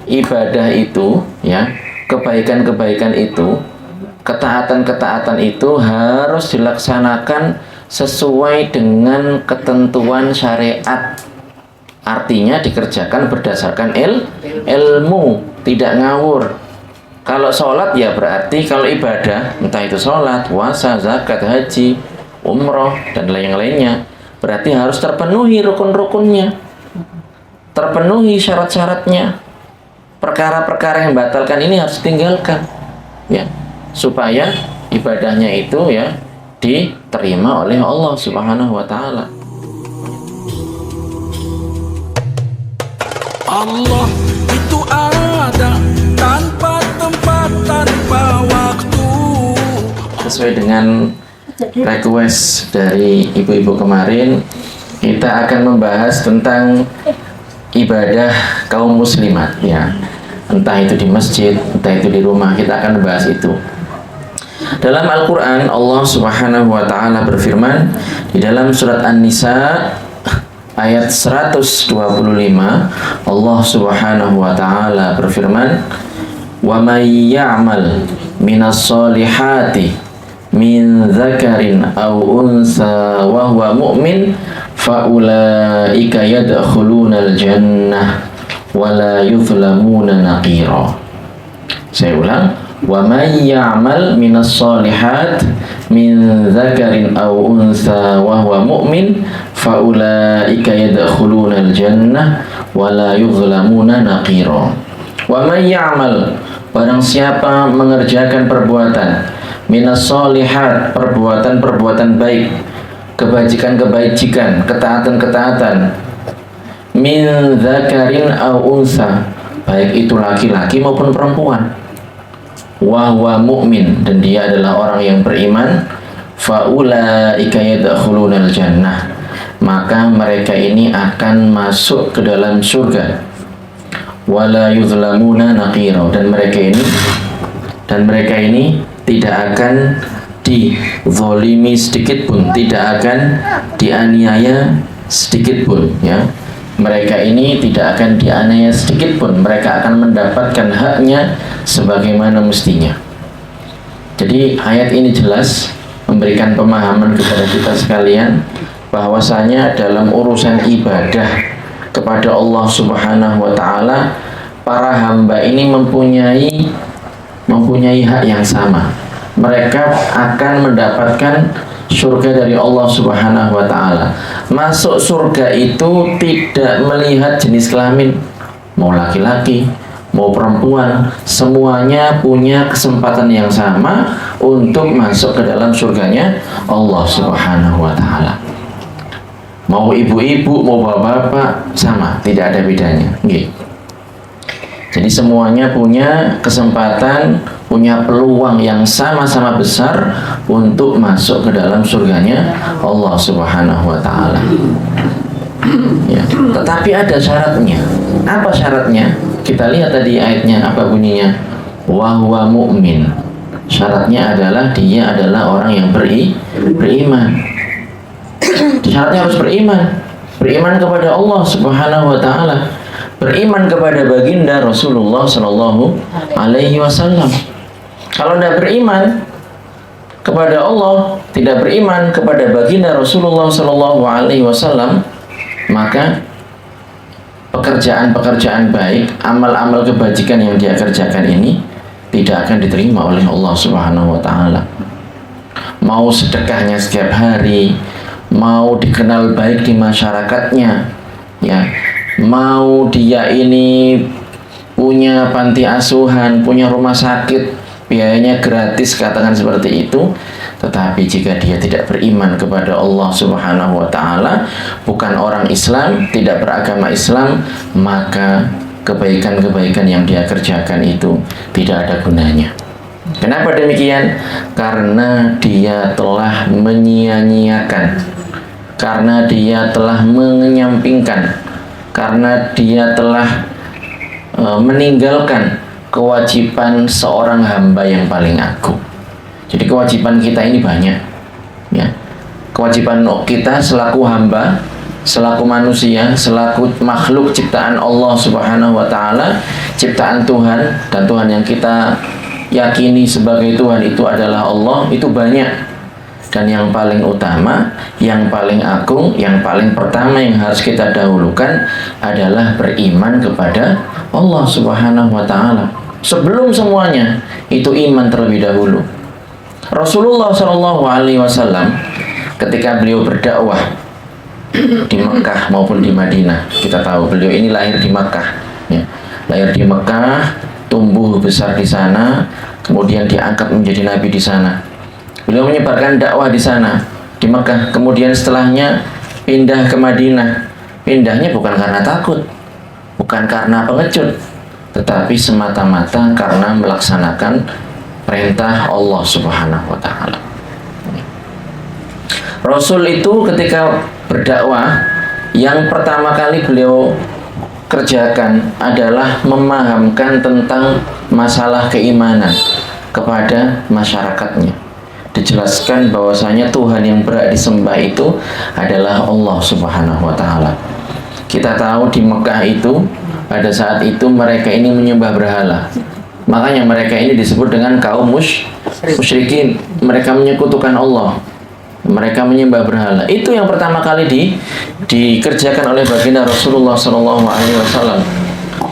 ibadah itu, ya, kebaikan-kebaikan itu, ketaatan-ketaatan itu harus dilaksanakan sesuai dengan ketentuan syariat. Artinya dikerjakan berdasarkan ilmu, tidak ngawur. Kalau sholat ya berarti, kalau ibadah, entah itu sholat, puasa, zakat, haji, umroh, dan lain-lainnya, berarti harus terpenuhi rukun-rukunnya, terpenuhi syarat-syaratnya. Perkara-perkara yang membatalkan ini harus ditinggalkan, ya, supaya ibadahnya itu, ya, diterima oleh Allah Subhanahu wa Ta'ala. Allah itu ada tanpa tempat, tanpa waktu. Sesuai dengan request dari ibu-ibu kemarin, kita akan membahas tentang ibadah kaum muslimat, ya, entah itu di masjid, entah itu di rumah. Kita akan membahas itu. Dalam Al-Quran, Allah Subhanahu wa Ta'ala berfirman di dalam surat An-Nisa ayat 125, Allah Subhanahu wa Ta'ala berfirman, "Wa may ya'mal minas solihati min dzakarin aw unsa wa huwa mu'min fa ulaika yadkhulunal jannah wa la yuzlamuna naqira." Saya ulang, "Wa may ya'mal minas solihat min dzakarin aw unsa wa huwa mu'min faulaika yadkhulunal jannah wa la yuzlamuna naqira." Wa may ya'mal, barang siapa mengerjakan perbuatan, minas solihat, perbuatan-perbuatan baik, kebajikan-kebajikan, ketaatan-ketaatan, min dzakarin aw unsa, baik itu laki-laki maupun perempuan, wa huwa mu'min, dan dia adalah orang yang beriman, faulaika yadkhulunal jannah, maka mereka ini akan masuk ke dalam surga, wala yuzlamuna naqira, dan mereka ini tidak akan dizolimi sedikit pun, tidak akan dianiaya sedikit pun, ya. Mereka ini tidak akan dianiaya sedikit pun, mereka akan mendapatkan haknya sebagaimana mestinya. Jadi ayat ini jelas memberikan pemahaman kepada kita sekalian bahwasanya dalam urusan ibadah kepada Allah Subhanahu wa Ta'ala, para hamba ini mempunyai hak yang sama. Mereka akan mendapatkan surga dari Allah Subhanahu wa Ta'ala. Masuk surga itu tidak melihat jenis kelamin, mau laki-laki, mau perempuan, semuanya punya kesempatan yang sama untuk masuk ke dalam surganya Allah Subhanahu wa Ta'ala. Mau ibu-ibu, mau bapak-bapak, sama, tidak ada bedanya. Jadi semuanya punya kesempatan, punya peluang yang sama-sama besar untuk masuk ke dalam surganya Allah Subhanahu wa Ta'ala. Ya, tetapi ada syaratnya. Apa syaratnya? Kita lihat tadi ayatnya, apa bunyinya? Wa huwa mu'min. Syaratnya adalah dia adalah orang yang beriman. Syaratnya harus beriman kepada Allah Subhanahu wa Ta'ala, beriman kepada baginda Rasulullah Sallallahu Alaihi Wasallam. Kalau tidak beriman kepada Allah, tidak beriman kepada baginda Rasulullah Sallallahu Alaihi Wasallam, maka pekerjaan-pekerjaan baik, amal-amal kebajikan yang dia kerjakan ini tidak akan diterima oleh Allah Subhanahu wa Ta'ala. Mau sedekahnya setiap hari, mau dikenal baik di masyarakatnya, ya, mau dia ini punya panti asuhan, punya rumah sakit, biayanya gratis, katakan seperti itu, tetapi jika dia tidak beriman kepada Allah Subhanahu wa Ta'ala, bukan orang Islam, tidak beragama Islam, maka kebaikan-kebaikan yang dia kerjakan itu tidak ada gunanya. Kenapa demikian? Karena dia telah menyia-nyiakan, karena dia telah menyampingkan, karena dia telah meninggalkan kewajiban seorang hamba yang paling agung. Jadi kewajiban kita ini banyak, ya. Kewajiban kita selaku hamba, selaku manusia, selaku makhluk ciptaan Allah Subhanahu wa Ta'ala, ciptaan Tuhan dan Tuhan yang kita yakini sebagai Tuhan itu adalah Allah, itu banyak. Dan yang paling utama, yang paling agung, yang paling pertama yang harus kita dahulukan adalah beriman kepada Allah Subhanahu wa Ta'ala. Sebelum semuanya, itu iman terlebih dahulu. Rasulullah SAW ketika beliau berdakwah di Mekah maupun di Madinah, kita tahu beliau ini lahir di Mekah, ya. Lahir di Mekah, tumbuh besar di sana, kemudian diangkat menjadi nabi di sana. Beliau menyebarkan dakwah di sana, di Mekah. Kemudian setelahnya pindah ke Madinah. Pindahnya bukan karena takut, bukan karena pengecut, tetapi semata-mata karena melaksanakan perintah Allah Subhanahu wa Ta'ala. Rasul itu ketika berdakwah, yang pertama kali beliau kerjakan adalah memahamkan tentang masalah keimanan kepada masyarakatnya. Dijelaskan bahwasanya Tuhan yang berhak disembah itu adalah Allah Subhanahu wa Ta'ala. Kita tahu di Mekah itu pada saat itu mereka ini menyembah berhala. Makanya mereka ini disebut dengan kaum musyrikin. Mereka menyekutukan Allah. Mereka menyembah berhala. Itu yang pertama kali dikerjakan oleh baginda Rasulullah SAW.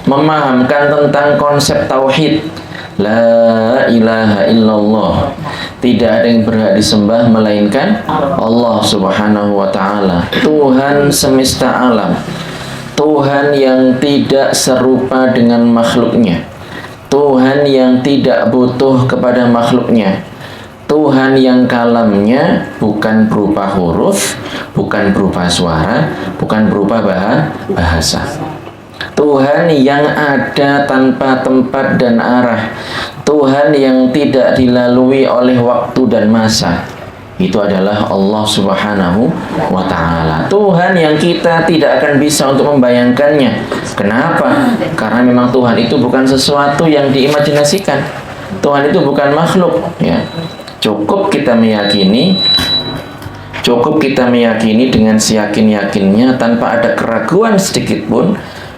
Memahamkan tentang konsep tauhid. La ilaha illallah. Tidak ada yang berhak disembah melainkan Allah Subhanahu wa Ta'ala, Tuhan semesta alam, Tuhan yang tidak serupa dengan makhluknya, Tuhan yang tidak butuh kepada makhluknya, Tuhan yang kalamnya bukan berupa huruf, bukan berupa suara, bukan berupa bahasa. Tuhan yang ada tanpa tempat dan arah, Tuhan yang tidak dilalui oleh waktu dan masa. Itu adalah Allah Subhanahu wa Ta'ala. Tuhan yang kita tidak akan bisa untuk membayangkannya. Kenapa? Karena memang Tuhan itu bukan sesuatu yang diimajinasikan. Tuhan itu bukan makhluk, ya. Cukup kita meyakini dengan seyakin-yakinnya tanpa ada keraguan sedikit pun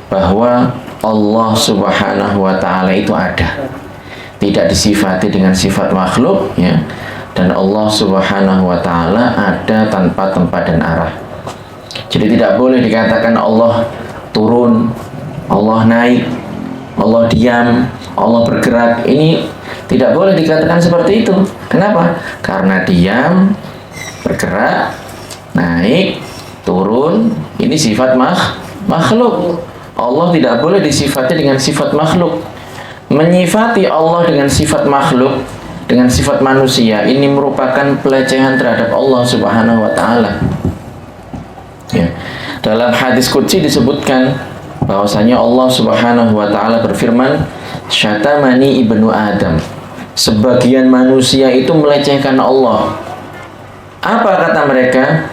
bahwa Allah Subhanahu wa Ta'ala itu ada, tidak disifati dengan sifat makhluk, ya. Dan Allah Subhanahu wa Ta'ala ada tanpa tempat dan arah. Jadi tidak boleh dikatakan Allah turun, Allah naik, Allah diam, Allah bergerak. Ini tidak boleh dikatakan seperti itu. Kenapa? Karena diam, bergerak, naik, turun, ini sifat makhluk. Allah tidak boleh disifati dengan sifat makhluk. Menyifati Allah dengan sifat makhluk, dengan sifat manusia, ini merupakan pelecehan terhadap Allah Subhanahu wa Ta'ala, ya. Dalam hadis qudsi disebutkan bahwasanya Allah Subhanahu wa Ta'ala berfirman, syatamani ibnu Adam, sebagian manusia itu melecehkan Allah. Apa kata mereka?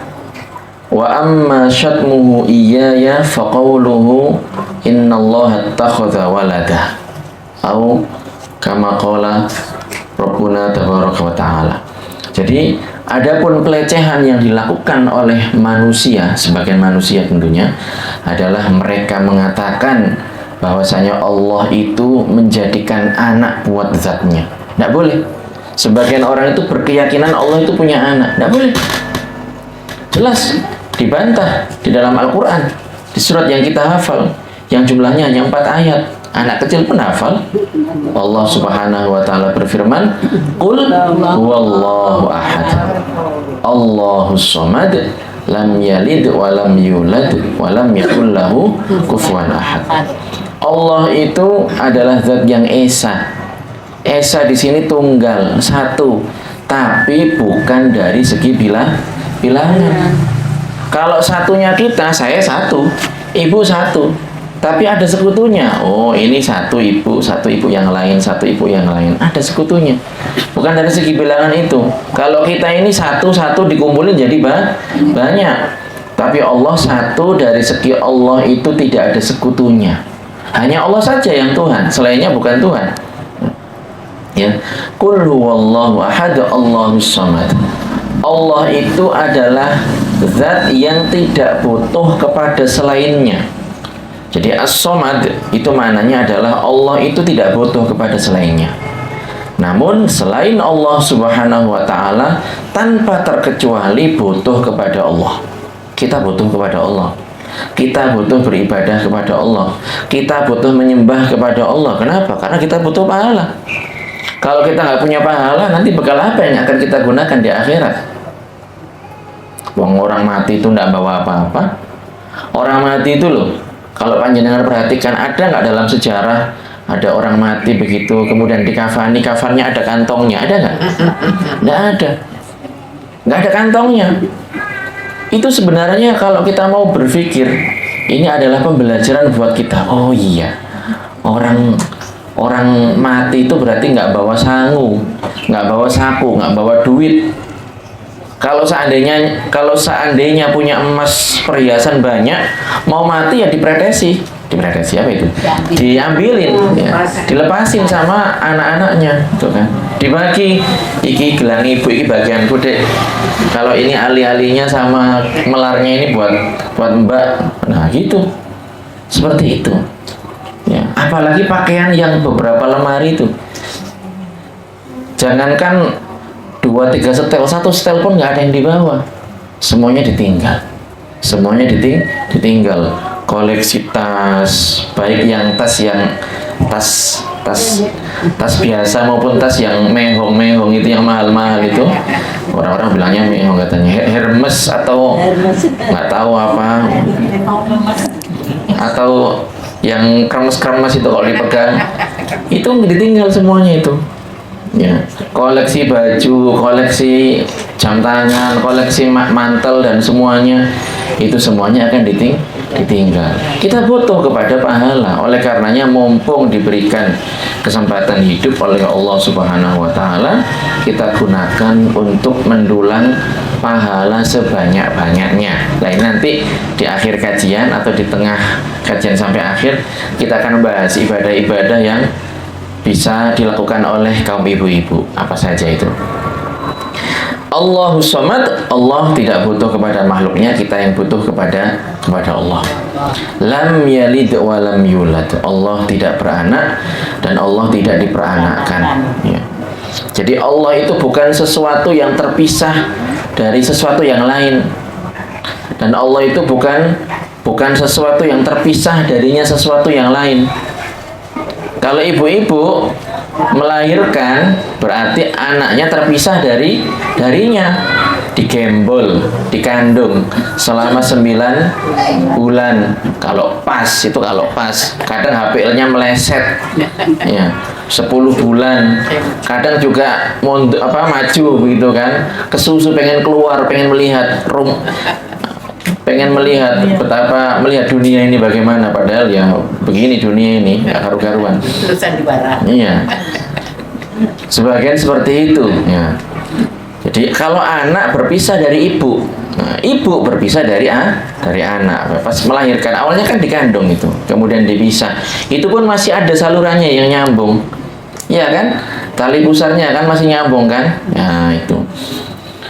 Wa amma syatmuhu iyaya faqawluhu innallaha attakhadha walada, atau kama qala Rabbuna tabaraka wa ta'ala. Jadi adapun pelecehan yang dilakukan oleh manusia, sebagian manusia tentunya, adalah mereka mengatakan bahwasanya Allah itu menjadikan anak buat zatnya. Tidak boleh. Sebagian orang itu berkeyakinan Allah itu punya anak. Tidak boleh. Jelas dibantah di dalam Al-Quran, di surat yang kita hafal, yang jumlahnya hanya 4 ayat. Anak kecil pun hafal. Allah Subhanahu wa Ta'ala berfirman, qul huwallahu ahad, Allahus samad, lam yalid wa lam yulad wa lam yakul lahu kufuwan ahad. Allah itu adalah zat yang esa. Esa di sini tunggal, satu, tapi bukan dari segi bilangan. Kalau satunya kita, saya satu, ibu satu, tapi ada sekutunya. Oh, ini satu ibu yang lain, satu ibu yang lain. Ada sekutunya. Bukan dari segi bilangan itu. Kalau kita ini satu-satu dikumpulin jadi banyak. Tapi Allah satu, dari segi Allah itu tidak ada sekutunya. Hanya Allah saja yang Tuhan, selainnya bukan Tuhan. Ya. Qul huwallahu ahad, Allahus samad. Allah itu adalah zat yang tidak butuh kepada selainnya. Jadi as-somad itu maknanya adalah Allah itu tidak butuh kepada selainnya. Namun selain Allah Subhanahu wa taala tanpa terkecuali butuh kepada Allah. Kita butuh kepada Allah. Kita butuh beribadah kepada Allah. Kita butuh menyembah kepada Allah. Kenapa? Karena kita butuh pahala. Kalau kita nggak punya pahala, nanti bekal apa yang akan kita gunakan di akhirat? Wong orang mati itu nggak bawa apa-apa. Orang mati itu loh, kalau panjenengan perhatikan, ada nggak dalam sejarah ada orang mati begitu, kemudian dikafani, kafannya ada kantongnya, ada nggak? Nggak ada kantongnya. Itu sebenarnya kalau kita mau berpikir, ini adalah pembelajaran buat kita. Oh iya, orang mati itu berarti nggak bawa sangu, nggak bawa saku, nggak bawa duit. Kalau seandainya punya emas perhiasan banyak, mau mati ya dipretesi apa itu? Diambilin, ya, dilepasin sama anak-anaknya, gitu kan? Dibagi, iki gelang ibu, iki bagianku dek. Kalau ini ali-alinya sama melarnya ini buat mbak, nah gitu, seperti itu. Ya, apalagi pakaian yang beberapa lemari itu, jangankan 2-3 setel, 1 setel pun nggak ada yang dibawa, semuanya ditinggal, ditinggal. Koleksi tas, baik yang tas biasa maupun tas yang mehong itu, yang mahal itu, orang-orang bilangnya mehong katanya, Hermes atau nggak tahu apa, atau yang kremes itu kalau dipegang itu ditinggal semuanya itu. Ya, koleksi baju, koleksi jam tangan, koleksi mantel dan semuanya itu semuanya akan ditinggal. Kita butuh kepada pahala. Oleh karenanya mumpung diberikan kesempatan hidup oleh Allah Subhanahu wa taala, kita gunakan untuk mendulang pahala sebanyak-banyaknya. Nah, ini nanti di akhir kajian atau di tengah kajian sampai akhir kita akan bahas ibadah-ibadah yang bisa dilakukan oleh kaum ibu-ibu. Apa saja itu? Allahus Samad, Allah tidak butuh kepada makhluknya, kita yang butuh kepada Allah. Lam yalid wa lam yulad, Allah tidak beranak dan Allah tidak diperanakkan, ya. Jadi Allah itu bukan sesuatu yang terpisah dari sesuatu yang lain, dan Allah itu bukan sesuatu yang terpisah darinya sesuatu yang lain. Kalau ibu-ibu melahirkan, berarti anaknya terpisah darinya, digembol, dikandung selama 9 bulan. Kalau pas, kadang HPL-nya meleset, ya, 10 bulan, kadang juga maju begitu kan, kesusu, pengen keluar, pengen melihat betapa melihat dunia ini bagaimana, padahal ya begini dunia ini, ya karu-karuan. Iya. Sebagian seperti itu, ya. Jadi kalau anak berpisah dari ibu, nah, ibu berpisah dari anak. Pas melahirkan, awalnya kan dikandung itu, kemudian dipisah. Itu pun masih ada salurannya yang nyambung. Iya kan? Tali pusarnya kan masih nyambung kan? Nah, itu.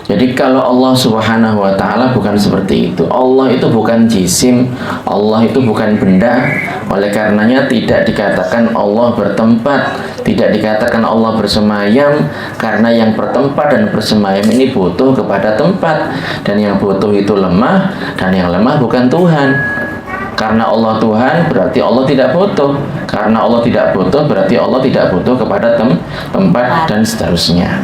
Jadi kalau Allah Subhanahu wa taala bukan seperti itu. Allah itu bukan jisim, Allah itu bukan benda. Oleh karenanya tidak dikatakan Allah bertempat, tidak dikatakan Allah bersemayam, karena yang bertempat dan bersemayam ini butuh kepada tempat, dan yang butuh itu lemah, dan yang lemah bukan Tuhan. Karena Allah Tuhan berarti Allah tidak butuh. Karena Allah tidak butuh berarti Allah tidak butuh kepada tempat dan seterusnya.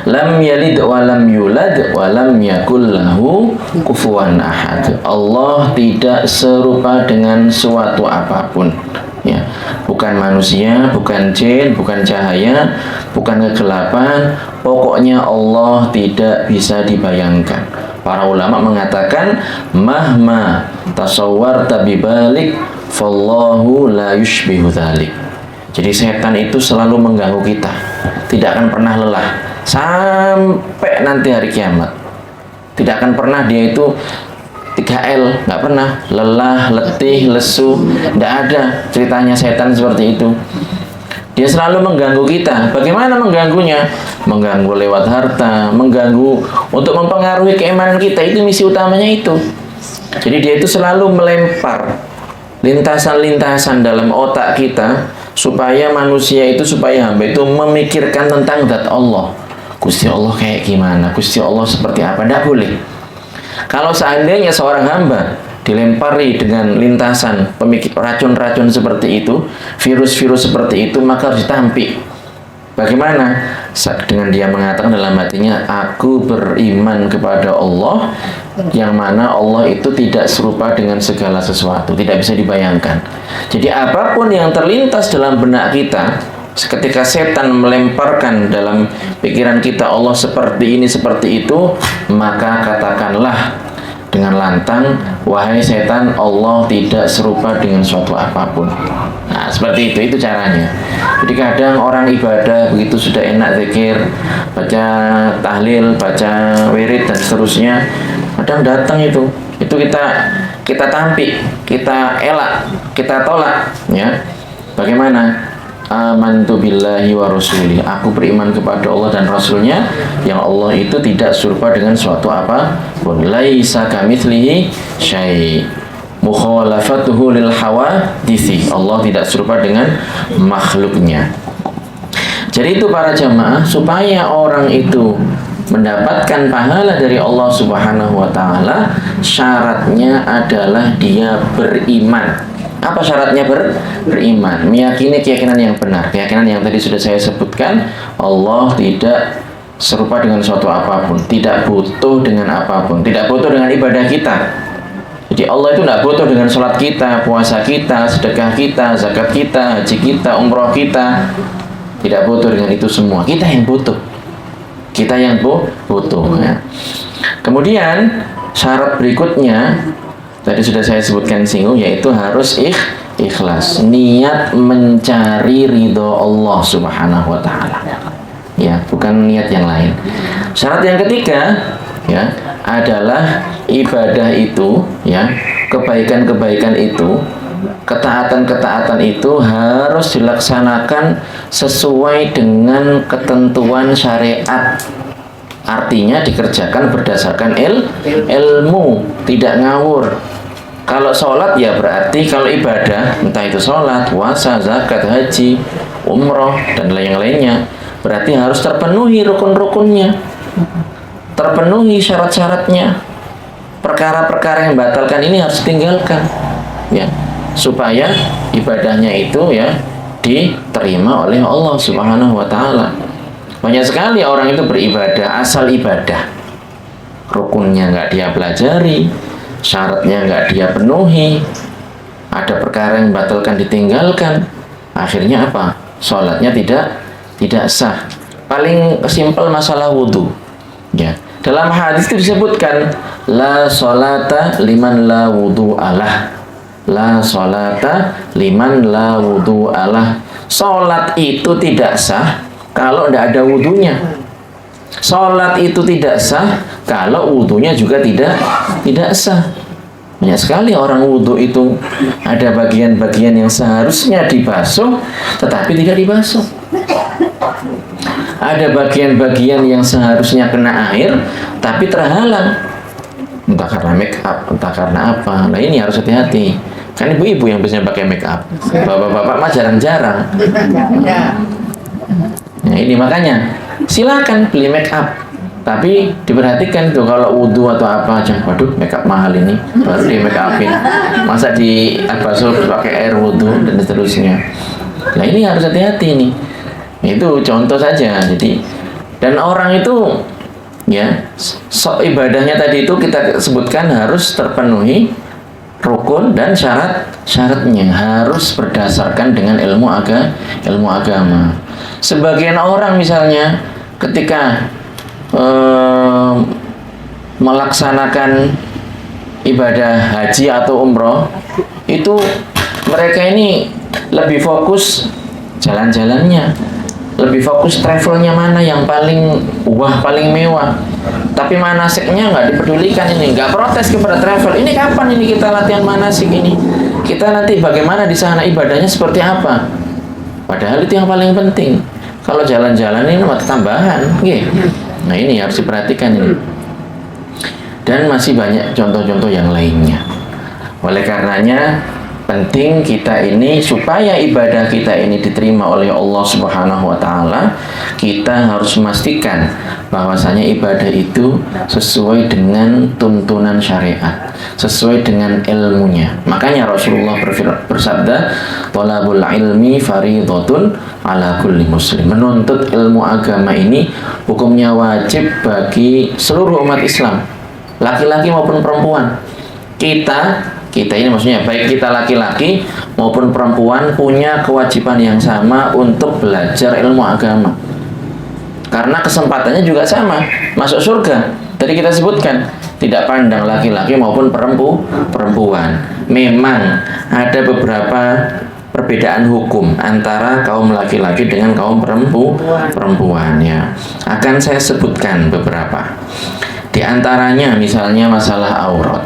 Lam yalid wa lam yulad wa lam yakul lahu kufuwan ahad. Allah tidak serupa dengan suatu apapun, ya. Bukan manusia, bukan jin, bukan cahaya, bukan kegelapan. Pokoknya Allah tidak bisa dibayangkan. Para ulama mengatakan mahma tasawwarta bibalik fallahu la yushbihu dzalik. Jadi setan itu selalu mengganggu kita, tidak akan pernah lelah sampai nanti hari kiamat. Tidak akan pernah dia itu 3L, nggak pernah lelah, letih, lesu, nggak ada ceritanya setan seperti itu. Dia selalu mengganggu kita. Bagaimana mengganggunya? Mengganggu lewat harta, mengganggu untuk mempengaruhi keimanan kita. Itu misi utamanya itu. Jadi dia itu selalu melempar lintasan-lintasan dalam otak kita supaya manusia itu, supaya hamba itu memikirkan tentang zat Allah. Gusti Allah kayak gimana? Gusti Allah seperti apa? Tidak boleh. Kalau seandainya seorang hamba dilempari dengan lintasan racun-racun seperti itu, virus-virus seperti itu, maka harus ditampik. Bagaimana? Dengan dia mengatakan dalam hatinya, aku beriman kepada Allah, yang mana Allah itu tidak serupa dengan segala sesuatu, tidak bisa dibayangkan. Jadi apapun yang terlintas dalam benak kita, ketika setan melemparkan dalam pikiran kita Allah seperti ini, seperti itu, maka katakanlah dengan lantang, wahai setan, Allah tidak serupa dengan suatu apapun. Nah, seperti itu caranya. Jadi kadang orang ibadah begitu sudah enak zikir, baca tahlil, baca wirid dan seterusnya, kadang datang itu kita tampik, kita elak, kita tolak, ya. Bagaimana? Amantu billahi wa rasuli, aku beriman kepada Allah dan Rasulnya, yang Allah itu tidak serupa dengan suatu apa pun. Laisa kamitslihi syai', mukhalafatuhu lil hawaditsi, Allah tidak serupa dengan makhluknya. Jadi itu para jamaah, supaya orang itu mendapatkan pahala dari Allah Subhanahu wa taala, syaratnya adalah dia beriman. Apa syaratnya beriman? Meyakini keyakinan yang benar, keyakinan yang tadi sudah saya sebutkan. Allah tidak serupa dengan suatu apapun, tidak butuh dengan apapun, tidak butuh dengan ibadah kita. Jadi Allah itu tidak butuh dengan sholat kita, puasa kita, sedekah kita, zakat kita, haji kita, umroh kita. Tidak butuh dengan itu semua. Kita yang butuh. Kita yang butuh. Ya. Kemudian syarat berikutnya tadi sudah saya sebutkan singgung, yaitu harus ikhlas, niat mencari ridho Allah Subhanahu wa taala. Ya, bukan niat yang lain. Syarat yang ketiga, ya, adalah ibadah itu, ya, kebaikan-kebaikan itu, ketaatan-ketaatan itu harus dilaksanakan sesuai dengan ketentuan syariat. Artinya dikerjakan berdasarkan ilmu, tidak ngawur. Kalau sholat ya berarti, kalau ibadah, entah itu sholat, puasa, zakat, haji, umroh, dan lain-lainnya, berarti harus terpenuhi rukun-rukunnya, terpenuhi syarat-syaratnya. Perkara-perkara yang membatalkan ini harus ditinggalkan, ya, supaya ibadahnya itu, ya, diterima oleh Allah Subhanahu wa taala. Banyak sekali orang itu beribadah asal ibadah, rukunnya nggak dia pelajari, syaratnya nggak dia penuhi, ada perkara yang membatalkan ditinggalkan, akhirnya apa? Sholatnya tidak sah. Paling simpel masalah wudhu, ya. Dalam hadis itu disebutkan, la sholata liman la wudhu alah, la sholata liman la wudhu alah. Sholat itu tidak sah kalau tidak ada wudhunya. Sholat itu tidak sah kalau wudhunya juga tidak sah. Banyak sekali orang wudhu itu ada bagian-bagian yang seharusnya dibasuh tetapi tidak dibasuh. Ada bagian-bagian yang seharusnya kena air tapi terhalang, entah karena make up, entah karena apa. Nah ini harus hati-hati. Kan ibu-ibu yang biasanya pakai make up, bapak-bapak mah jarang-jarang. Nah ini makanya silakan beli make up, tapi diperhatikan tuh kalau wudhu atau apa aja. Waduh, make up mahal ini, baru di make upin, masa di basuh pakai air wudhu dan seterusnya. Nah ini harus hati-hati nih. Itu contoh saja. Jadi, dan orang itu, ya, ibadahnya tadi itu kita sebutkan harus terpenuhi rukun dan syaratnya, harus berdasarkan dengan ilmu agama. Sebagian orang misalnya ketika melaksanakan ibadah haji atau umroh, itu mereka ini lebih fokus jalan-jalannya, lebih fokus travelnya mana yang paling paling mewah, tapi manasiknya nggak dipedulikan. Ini nggak protes kepada travel, ini kapan ini kita latihan manasik ini, kita nanti bagaimana di sana ibadahnya seperti apa, padahal itu yang paling penting. Kalau jalan-jalan ini mata tambahan, gitu. Nah ini harus diperhatikan ini, dan masih banyak contoh-contoh yang lainnya. Oleh karenanya penting kita ini supaya ibadah kita ini diterima oleh Allah Subhanahu wa taala, kita harus memastikan bahwasanya ibadah itu sesuai dengan tuntunan syariat, sesuai dengan ilmunya. Makanya Rasulullah bersabda, "Thalabul ilmi fardhatun ala kulli muslim." Menuntut ilmu agama ini hukumnya wajib bagi seluruh umat Islam, laki-laki maupun perempuan. Kita ini maksudnya baik kita laki-laki maupun perempuan punya kewajiban yang sama untuk belajar ilmu agama. Karena kesempatannya juga sama, masuk surga. Tadi kita sebutkan, tidak pandang laki-laki maupun perempuan. Memang ada beberapa perbedaan hukum antara kaum laki-laki dengan kaum perempuan ya. Akan saya sebutkan beberapa. Di antaranya misalnya masalah aurat.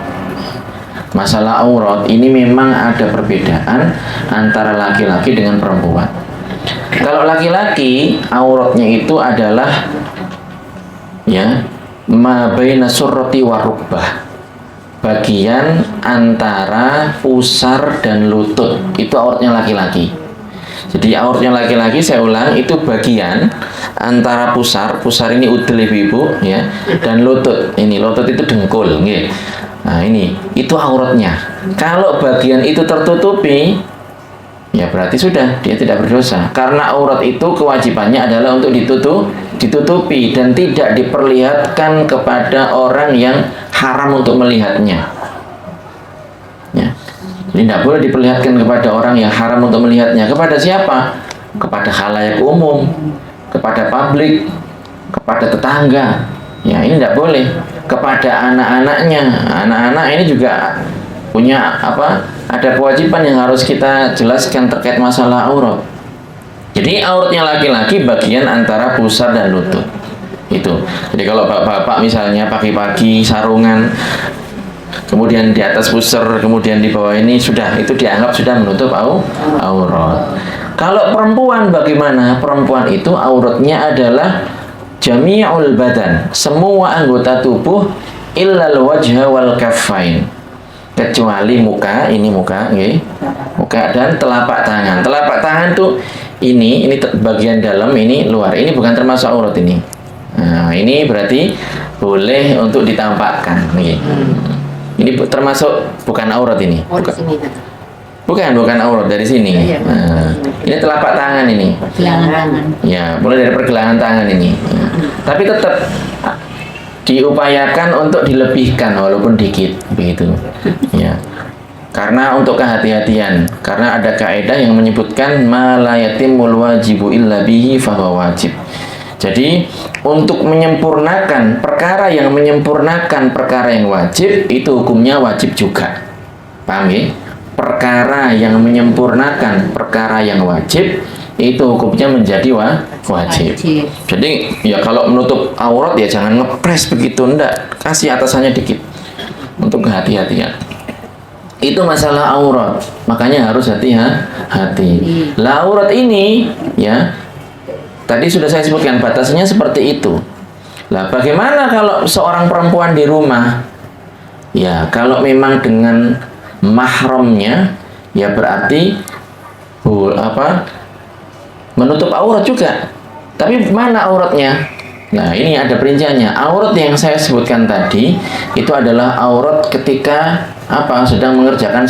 Masalah aurat ini memang ada perbedaan antara laki-laki dengan perempuan. Kalau laki-laki auratnya itu adalah ya ma baina surrati wa rukbah. Bagian antara pusar dan lutut itu auratnya laki-laki. Jadi auratnya laki-laki, saya ulang, itu bagian antara pusar ini udel ibu-ibu ya, dan lutut. Ini lutut itu dengkul nggih. Nah ini, itu auratnya. Kalau bagian itu tertutupi, ya berarti sudah, dia tidak berdosa. Karena aurat itu kewajibannya adalah untuk ditutupi dan tidak diperlihatkan kepada orang yang haram untuk melihatnya. Ya. Jadi tidak boleh diperlihatkan kepada orang yang haram untuk melihatnya. Kepada siapa? Kepada khalayak umum, kepada publik, kepada tetangga. Ya ini tidak boleh. Kepada anak-anaknya. Anak-anak ini juga punya apa? Ada kewajiban yang harus kita jelaskan terkait masalah aurat. Jadi auratnya laki-laki bagian antara pusar dan lutut. Itu. Jadi kalau bapak-bapak misalnya pagi-pagi sarungan, kemudian di atas pusar, kemudian di bawah ini sudah, itu dianggap sudah menutup aurat. Kalau perempuan bagaimana? Perempuan itu auratnya adalah jami'ul badan, semua anggota tubuh illal wajha wal kaffain, kecuali muka, ini muka, okay? Muka dan telapak tangan. Telapak tangan tuh ini bagian dalam, ini luar. Ini bukan termasuk aurat ini. Nah, ini berarti boleh untuk ditampakkan. Okay. Ini termasuk bukan aurat ini. Bukan aurat dari sini. Nah, ini telapak tangan ini. Ya, mulai dari pergelangan tangan ini. Ya. Tapi tetap diupayakan untuk dilebihkan walaupun dikit, begitu. Ya. Karena untuk kehati-hatian. Karena ada kaidah yang menyebutkan ma la yatimul wajibu illa bihi fahuwa wajib. Jadi untuk menyempurnakan perkara yang menyempurnakan perkara yang wajib, itu hukumnya wajib juga. Paham ya? Perkara yang menyempurnakan perkara yang wajib, itu hukumnya menjadi wajib. Jadi ya kalau menutup aurat ya jangan ngepres begitu, enggak, kasih atasannya dikit untuk kehati-hatian. Itu masalah aurat, makanya harus hati-hati. Lah aurat ini ya tadi sudah saya sebutkan batasnya seperti itu. Lah bagaimana kalau seorang perempuan di rumah? Ya kalau memang dengan mahramnya, ya berarti menutup aurat juga. Tapi mana auratnya? Nah ini ada perinciannya. Aurat yang saya sebutkan tadi itu adalah aurat ketika sedang mengerjakan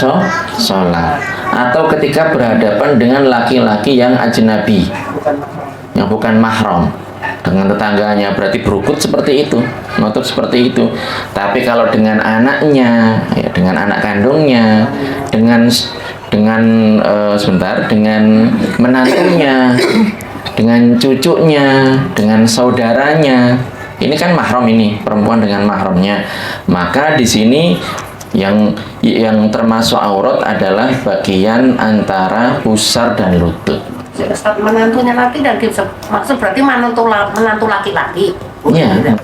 sholat, atau ketika berhadapan dengan laki-laki yang ajnabi, yang bukan mahram, dengan tetangganya, berarti berukut seperti itu, menutup seperti itu. Tapi kalau dengan anaknya, ya dengan anak kandungnya, dengan menantunya, dengan cucunya, dengan saudaranya, ini kan mahram, ini perempuan dengan mahramnya. Maka di sini yang termasuk aurat adalah bagian antara pusar dan lutut. Menantunya laki dan maksud berarti menantu laki-laki. Iya.